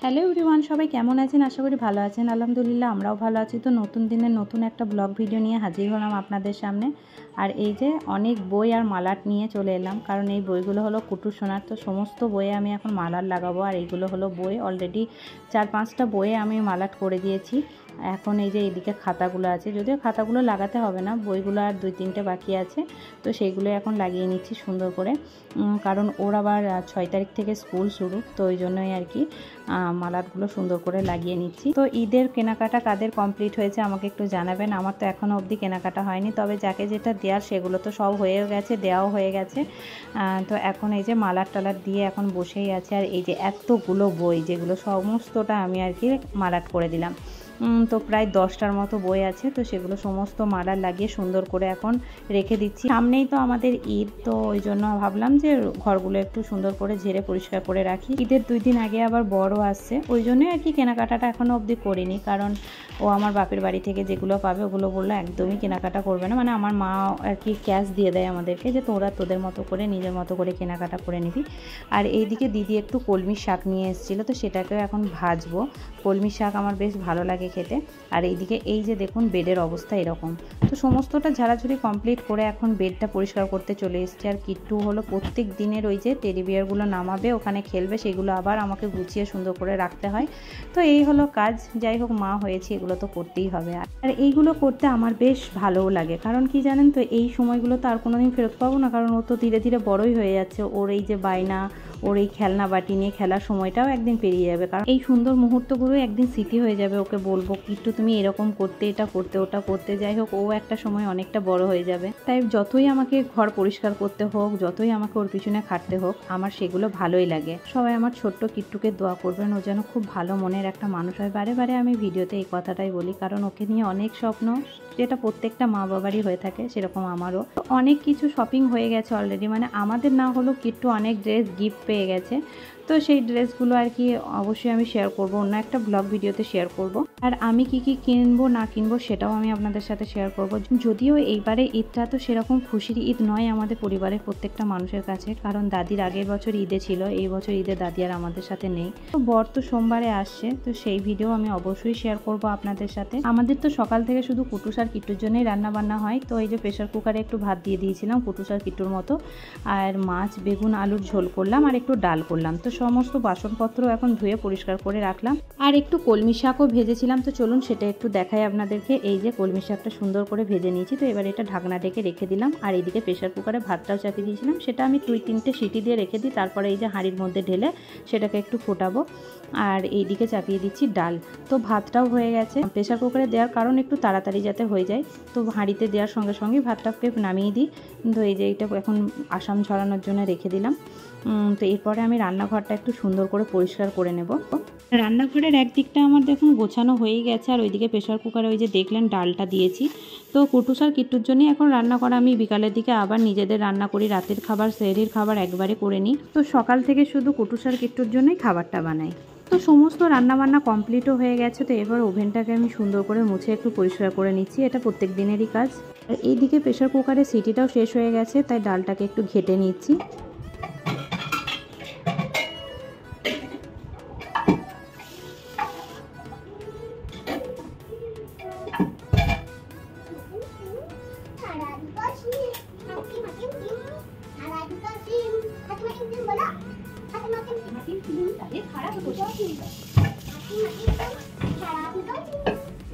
Hello everyone, সবাই কেমন আছেন? আশা করি ভালো আছেন। আলহামদুলিল্লাহ আমরাও ভালো আছি। তো নতুন দিনের নতুন একটা ব্লগ ভিডিও নিয়ে হাজির হলাম আপনাদের সামনে। আর এই যে অনেক বই আর মালাট নিয়ে চলে এলাম, কারণ এই বইগুলো হলো কুটু সোনার। তো সমস্ত বইয়ে আমি এখন মালাট লাগাবো। আর এইগুলো হলো বই, অলরেডি 4-5টা বইয়ে আমি মালাট করে দিয়েছি। এখন এই যে এইদিকে খাতাগুলো আছে, যদিও খাতাগুলো লাগাতে হবে না, বইগুলো আর 2-3টে বাকি আছে। তো সেইগুলো এখন লাগিয়ে নিচ্ছি সুন্দর করে, কারণ ওর আবার 6 তারিখ থেকে স্কুল শুরু। তো ওই জন্যই আর কি মালাটগুলো সুন্দর করে লাগিয়ে নিচ্ছি। তো ঈদের কেনাকাটা কাদের কমপ্লিট হয়েছে আমাকে একটু জানাবেন। আমার তো এখনও অবধি কেনাকাটা হয়নি, তবে যাকে যেটা দেওয়ার সেগুলো তো সব হয়ে গেছে, দেওয়াও হয়ে গেছে। তো এখন এই যে মালাট টালাট দিয়ে এখন বসেই আছে। আর এই যে এতগুলো বই, যেগুলো সমস্তটা আমি আর কি মালাট করে দিলাম। তো প্রায় 10টার মতো বই আছে। তো সেগুলো সমস্ত মালা লাগিয়ে সুন্দর করে এখন রেখে দিচ্ছি। সামনেই তো আমাদের ঈদ, তো ওই জন্য ভাবলাম যে ঘরগুলো একটু সুন্দর করে ঝেড়ে পরিষ্কার করে রাখি। ঈদের 2 দিন আগে আবার বড় আসছে, ওই জন্যই আর কি কেনাকাটাটা এখনও অবধি করিনি। কারণ ও আমার বাপের বাড়ি থেকে যেগুলো পাবে ওগুলো বললো একদমই কেনাকাটা করবে না। মানে আমার মা আর কি ক্যাশ দিয়ে দেয় আমাদেরকে, যে তোরা তোদের মতো করে নিজের মতো করে কেনাকাটা করে নিবি। আর এইদিকে দিদি একটু কলমি শাক নিয়ে এসেছিলো, তো সেটাকেও এখন ভাজবো। কলমি শাক আমার বেশ ভালো লাগে খেতে। আর এইদিকে এই যে দেখুন বেডের অবস্থা এরকম। তো সমস্তটা ঝাড়াঝুড়ি কমপ্লিট করে এখন বেডটা পরিষ্কার করতে চলে এসেছি। আর কিট্টু হলো প্রত্যেক দিনের ওই যে টেডি বিয়ারগুলো নামাবে, ওখানে খেলবে, সেগুলো আবার আমাকে গুছিয়ে সুন্দর করে রাখতে হয়। তো এই হলো কাজ। যাই হোক, মা হয়েছে, এগুলো তো করতেই হবে। আর এইগুলো করতে আমার বেশ ভালোও লাগে, কারণ কি জানেন তো, এই সময়গুলো তো আর কোনোদিন ফেরত পাবো না। কারণ ও তো ধীরে ধীরে বড়ই হয়ে যাচ্ছে। ওর এই যে বায়না, ওর এই খেলনা বাটি নিয়ে খেলার সময়টাও একদিন পেরিয়ে যাবে। কারণ এই সুন্দর মুহূর্তগুলো একদিন স্মৃতি হয়ে যাবে। ওকে বলবো কিট্টু তুমি এরকম করতে, এটা করতে, ওটা করতে। যাই হোক, ও একটা সময় অনেকটা বড় হয়ে যাবে। তাই যতই আমাকে ঘর পরিষ্কার করতে হোক, যতই আমাকে ওর পিছনে খাটতে হোক, আমার সেগুলো ভালোই লাগে। সবাই আমার ছোট্ট কিট্টুকে দোয়া করবেন, ও যেন খুব ভালো মনের একটা মানুষ হয়। বারে বারে আমি ভিডিওতে এই কথাটাই বলি, কারণ ওকে নিয়ে অনেক স্বপ্ন, যেটা প্রত্যেকটা মা বাবারই হয়ে থাকে, সেরকম আমারও। অনেক কিছু শপিং হয়ে গেছে অলরেডি, মানে আমাদের না হলেও কিট্টু অনেক ড্রেস গিফট পেয়ে গেছে। তো সেই ড্রেসগুলো আর কি অবশ্যই আমি শেয়ার করব, অন্য একটা ব্লগ ভিডিওতে শেয়ার করব। আর আমি কি কি কিনবো না কিনবো সেটাও আমি আপনাদের সাথে শেয়ার করব। যদিও এইবারে ঈদটা তো সেরকম খুশির ঈদ নয় আমাদের পরিবারের প্রত্যেকটা মানুষের কাছে, কারণ দাদির আগের বছর ঈদে ছিল, এই বছর ঈদে দাদি আর আমাদের সাথে নেই। তো বর তো সোমবারে আসছে, তো সেই ভিডিও আমি অবশ্যই শেয়ার করব আপনাদের সাথে। আমাদের তো সকাল থেকে শুধু কুটুস আর কিট্টুর জন্যই রান্না বান্না হয়। তো এই যে প্রেশার কুকারে একটু ভাত দিয়ে দিয়েছিলাম কুটুস আর কিট্টুর মতো, আর মাছ বেগুন আলুর ঝোল করলাম, আর একটু ডাল করলাম। তো সমস্ত বাসনপত্র এখন ধুয়ে পরিষ্কার করে রাখলাম। আর একটু কলমি শাকও ভেজেছিলাম, তো চলুন সেটা একটু দেখাই আপনাদেরকে। এই যে কলমি শাকটা সুন্দর করে ভেজে নিয়েছি। তো এবার এটা ঢাকনা ডেকে রেখে দিলাম। আর এইদিকে প্রেশার কুকারে ভাতটাও চাপিয়ে দিয়েছিলাম, সেটা আমি 2-3টে সিটি দিয়ে রেখে দিই। তারপরে এই যে হাঁড়ির মধ্যে ঢেলে সেটাকে একটু ফোটাবো। আর এইদিকে চাপিয়ে দিচ্ছি ডাল। তো ভাতটাও হয়ে গেছে। প্রেশার কুকারে দেওয়ার কারণ একটু তাড়াতাড়ি যাতে হয়ে যায়, তো হাঁড়িতে দেওয়ার সঙ্গে সঙ্গে ভাতটাকে নামিয়ে দিই। তো এই যে এটা এখন আসাম ঝরানোর জন্য রেখে দিলাম। তো এরপরে আমি রান্নাঘরটা একটু সুন্দর করে পরিষ্কার করে নেব। রান্নাঘরের একদিকটা আমার দেখুন গোছানো হয়েই গেছে। আর ওইদিকে প্রেশার কুকারে ওই যে দেখলেন ডালটা দিয়েছি। তো কুটুস আর কিট্টুর জন্যই এখন রান্না করা। আমি বিকালের দিকে আবার নিজেদের রান্না করি, রাতের খাবার সেহরির খাবার একবারে করে নিই। তো সকাল থেকে শুধু কুটুস আর কিট্টুর জন্যই খাবারটা বানাই। তো সমস্ত রান্নাবান্না কমপ্লিটও হয়ে গেছে। তো এবার ওভেনটাকে আমি সুন্দর করে মুছে একটু পরিষ্কার করে নিচ্ছি, এটা প্রত্যেক দিনেরই কাজ। আর এইদিকে প্রেশার কুকারের সিটিটাও শেষ হয়ে গেছে, তাই ডালটাকে একটু ঘেটে নিচ্ছি।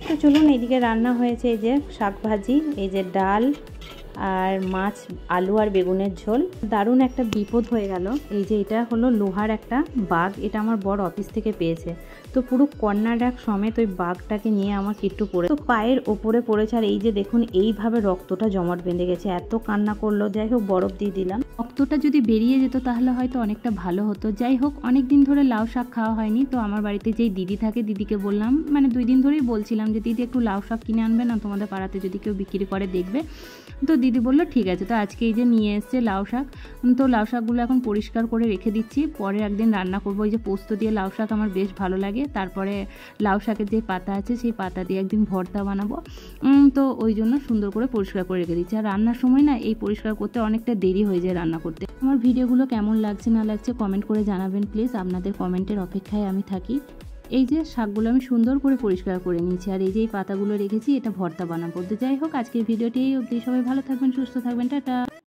তো চলুন, এইদিকে রান্না হয়েছে এই যে শাক ভাজি, এই যে ডাল, আর মাছ আলু আর বেগুনের ঝোল। দারুণ একটা বিপদ হয়ে গেল। এই যে এটা হলো লোহার একটা বাগ, এটা আমার বর অফিস থেকে পেয়েছে। তো পুরো কর্নার ডাক সমেত ওই বাগটাকে নিয়ে আমার কিট্টু পড়ে, তো পায়ের ওপরে পড়েছে। আর এই যে দেখুন এইভাবে রক্তটা জমাট বেঁধে গেছে, এত কান্না করলো। যাই হোক, বরফ দিয়ে দিলাম। রক্তটা যদি বেরিয়ে যেত তাহলে হয়তো অনেকটা ভালো হতো। যাই হোক, অনেক দিন ধরে লাউ শাক খাওয়া হয়নি। তো আমার বাড়িতে যেই দিদি থাকে, দিদিকে বললাম, মানে 2 দিন ধরেই বলছিলাম যে দিদি একটু লাউ শাক কিনে আনবে না, তোমাদের পাড়াতে যদি কেউ বিক্রি করে দেখবে। তো দিদি দিদি বললো ঠিক আছে। তো আজকে এই যে নিয়ে এসছে লাউ শাক, তো লাউ শাকগুলো এখন পরিষ্কার করে রেখে দিচ্ছি, পরে একদিন রান্না করবো। ওই যে পোস্ত দিয়ে লাউ শাক আমার বেশ ভালো লাগে। তারপরে লাউ শাকের যে পাতা আছে সেই পাতা দিয়ে একদিন ভর্তা বানাবো। তো ওই জন্য সুন্দর করে পরিষ্কার করে রেখে দিচ্ছি। আর রান্নার সময় না এই পরিষ্কার করতে অনেকটা দেরি হয়ে যায় রান্না করতে। আমার ভিডিওগুলো কেমন লাগছে না লাগছে কমেন্ট করে জানাবেন প্লিজ, আপনাদের কমেন্টের অপেক্ষায় আমি থাকি। এই যে শাকগুলো আমি সুন্দর করে পরিষ্কার করে নিয়েছি, আর এই যে এই পাতাগুলো রেখেছি এটা ভর্তা বানাবো। তো যাই হোক, আজকের ভিডিওটি এই অবধি। সবাই ভালো থাকবেন, সুস্থ থাকবেন, টাটা।